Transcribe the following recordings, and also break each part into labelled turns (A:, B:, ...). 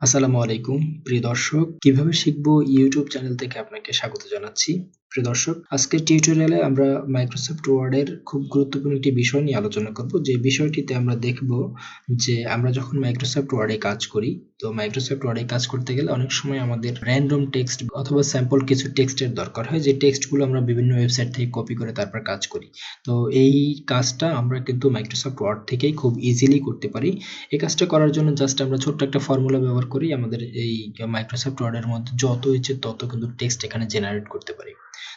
A: আসসালামু আলাইকুম প্রিয় দর্শক, কিভাবে শিখবো ইউটিউব চ্যানেল থেকে আপনাকে স্বাগত জানাচ্ছি। প্রিয় দর্শক, আজকের টিউটোরিয়ালে আমরা মাইক্রোসফট ওয়ার্ডের খুব গুরুত্বপূর্ণ একটি বিষয় নিয়ে আলোচনা করব। যে বিষয়টিতে আমরা দেখব যে আমরা যখন মাইক্রোসফট ওয়ার্ডে কাজ করি, তো মাইক্রোসফট ওয়ার্ডে কাজ করতে গেলে অনেক সময় আমাদের র্যান্ডম টেক্সট অথবা স্যাম্পল কিছু টেক্সটের দরকার হয়, যে টেক্সটগুলো আমরা বিভিন্ন ওয়েবসাইট থেকে কপি করে তারপর কাজ করি। তো এই কাজটা আমরা কিন্তু মাইক্রোসফট ওয়ার্ড থেকেই খুব ইজিলি করতে পারি। এই কাজটা করার জন্য জাস্ট আমরা ছোট্ট একটা ফর্মুলা ব্যবহার করি, আমাদের এই মাইক্রোসফট ওয়ার্ডের মধ্যে যত ইচ্ছে তত কিন্তু টেক্সট এখানে জেনারেট করতে পারি।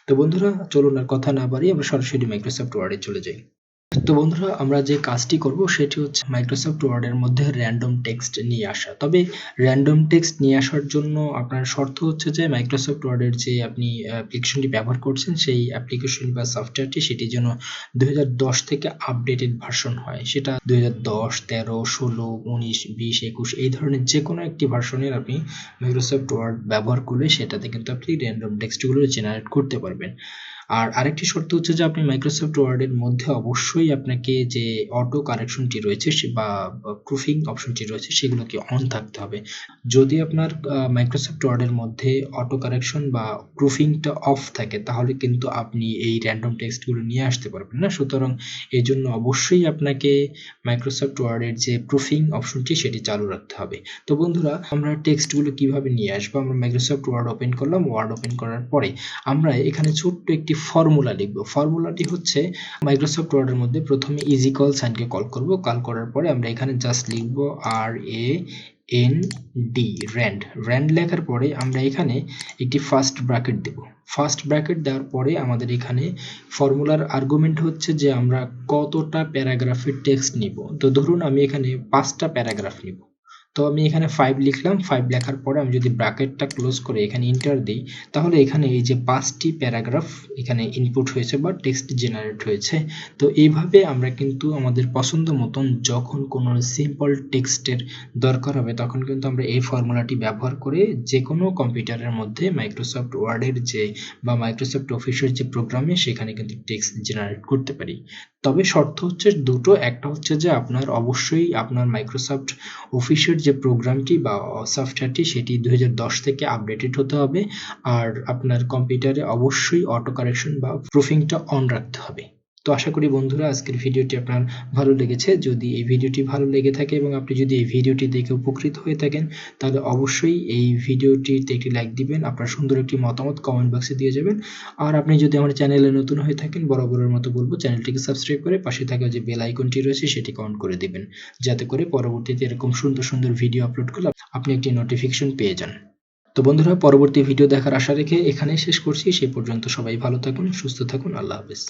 A: তো বন্ধুরা, চলুন আর কথা না বাড়িয়ে আমরা সরাসরি মাইক্রোসফট ওয়ার্ডে চলে যাই। তো বন্ধুরা, আমরা যে কাজটি করব সেটি হচ্ছে মাইক্রোসফট ওয়ার্ডের মধ্যে র্যান্ডম টেক্সট নিয়ে আসা। তবে র্যান্ডম টেক্সট নিয়ে আসার জন্য আপনার শর্ত হচ্ছে যে মাইক্রোসফট ওয়ার্ডের যে আপনি অ্যাপ্লিকেশনটি ব্যবহার করছেন সেই অ্যাপ্লিকেশন বা সফটওয়্যারটি সেটি যেন 2010 থেকে আপডেটেড ভার্সন হয়। সেটা 2010, 13, 16, 19, 20, 21 এই ধরনের যে কোনো একটি ভার্সনের আপনি মাইক্রোসফট ওয়ার্ড ব্যবহার করলে সেটাতে কিন্তু আপনি র্যান্ডম টেক্সটগুলো জেনারেট করতে পারবেন। আর আরেকটি শর্ত হচ্ছে যে আপনি মাইক্রোসফট ওয়ার্ডের মধ্যে অবশ্যই আপনাকে যে অটো কারেকশনটি রয়েছে বা প্রুফিং অপশনটি রয়েছে সেগুলোকে অন থাকতে হবে। যদি আপনার মাইক্রোসফট ওয়ার্ডের মধ্যে অটো কারেকশন বা প্রুফিংটা অফ থাকে তাহলে কিন্তু আপনি এই র্যান্ডম টেক্সটগুলো নিয়ে আসতে পারবেন না। সুতরাং এই জন্য অবশ্যই আপনাকে মাইক্রোসফট ওয়ার্ডের যে প্রুফিং অপশনটি সেটি চালু রাখতে হবে। তো বন্ধুরা, আমরা টেক্সটগুলো কিভাবে নিয়ে আসবো? আমরা মাইক্রোসফট ওয়ার্ড ওপেন করলাম। ওয়ার্ড ওপেন করার পরে আমরা এখানে ছোট্ট একটি ফর্মুলা লিখব। ফর্মুলাটি হচ্ছে মাইক্রোসফট ওয়ার্ডের মধ্যে প্রথমে ইজ ইকুয়াল সাইনকে কল করব। কল করার পরে আমরা এখানে জাস্ট লিখব RAND, র্যান্ড লেখার পরে আমরা এখানে একটি ফার্স্ট ব্র্যাকেট দেব। ফার্স্ট ব্র্যাকেট দেওয়ার পরে আমাদের এখানে ফর্মুলার আর্গুমেন্ট হচ্ছে যে আমরা কতটা প্যারাগ্রাফের টেক্সট নিব। তো ধরুন আমি এখানে 5টা প্যারাগ্রাফ নিব। তো আমি এখানে 5 লিখলাম। 5 লেখার পরে আমি যদি ব্র্যাকেটটা ক্লোজ করে এখানে এন্টার দিই, তাহলে এখানে এই যে 5টি প্যারাগ্রাফ এখানে ইনপুট হয়েছে বা টেক্সট জেনারেট হয়েছে। তো এইভাবে আমরা কিন্তু আমাদের পছন্দ মতন যখন কোনো সিম্পল টেক্সটের দরকার হবে তখন কিন্তু আমরা এই ফর্মুলাটি ব্যবহার করে যে কোনো কম্পিউটারের মধ্যে মাইক্রোসফট ওয়ার্ডের যে বা মাইক্রোসফট অফিসের যে প্রোগ্রামে সেখানে কিন্তু টেক্সট জেনারেট করতে পারি। তবে শর্ত হচ্ছে দুটো। একটা হচ্ছে যে আপনার অবশ্যই আপনার মাইক্রোসফট অফিসের যে প্রোগ্রামটি বা সফটওয়্যারটি সেটি 2010 থেকে আপডেটেড হতে হবে। আর আপনার কম্পিউটারে অবশ্যই অটো কারেকশন বা প্রুফিংটা অন রাখতে হবে। তো আশা করি বন্ধুরা আজকের ভিডিওটি আপনার ভালো লেগেছে। যদি এই ভিডিওটি ভালো লেগে থাকে এবং আপনি যদি এই ভিডিওটি দেখে উপকৃত হয়ে থাকেন তাহলে অবশ্যই এই ভিডিওটিতে একটি লাইক দিবেন। আপনার সুন্দর একটি মতামত কমেন্ট বক্সে দিয়ে যাবেন। আর আপনি যদি আমার চ্যানেলে নতুন হয়ে থাকেন বরাবরের মতো বলবো চ্যানেলটিকে সাবস্ক্রাইব করে পাশে থাকা যে বেল আইকনটি রয়েছে সেটিকে অন করে দিবেন, যাতে করে পরবর্তীতে এরকম সুন্দর সুন্দর ভিডিও আপলোড করলে আপনি একটি নোটিফিকেশন পেয়ে যান। তো বন্ধুরা, পরবর্তী ভিডিও দেখার আশা রেখে এখানেই শেষ করছি। সে পর্যন্ত সবাই ভালো থাকুন, সুস্থ থাকুন। আল্লাহ হাফেজ।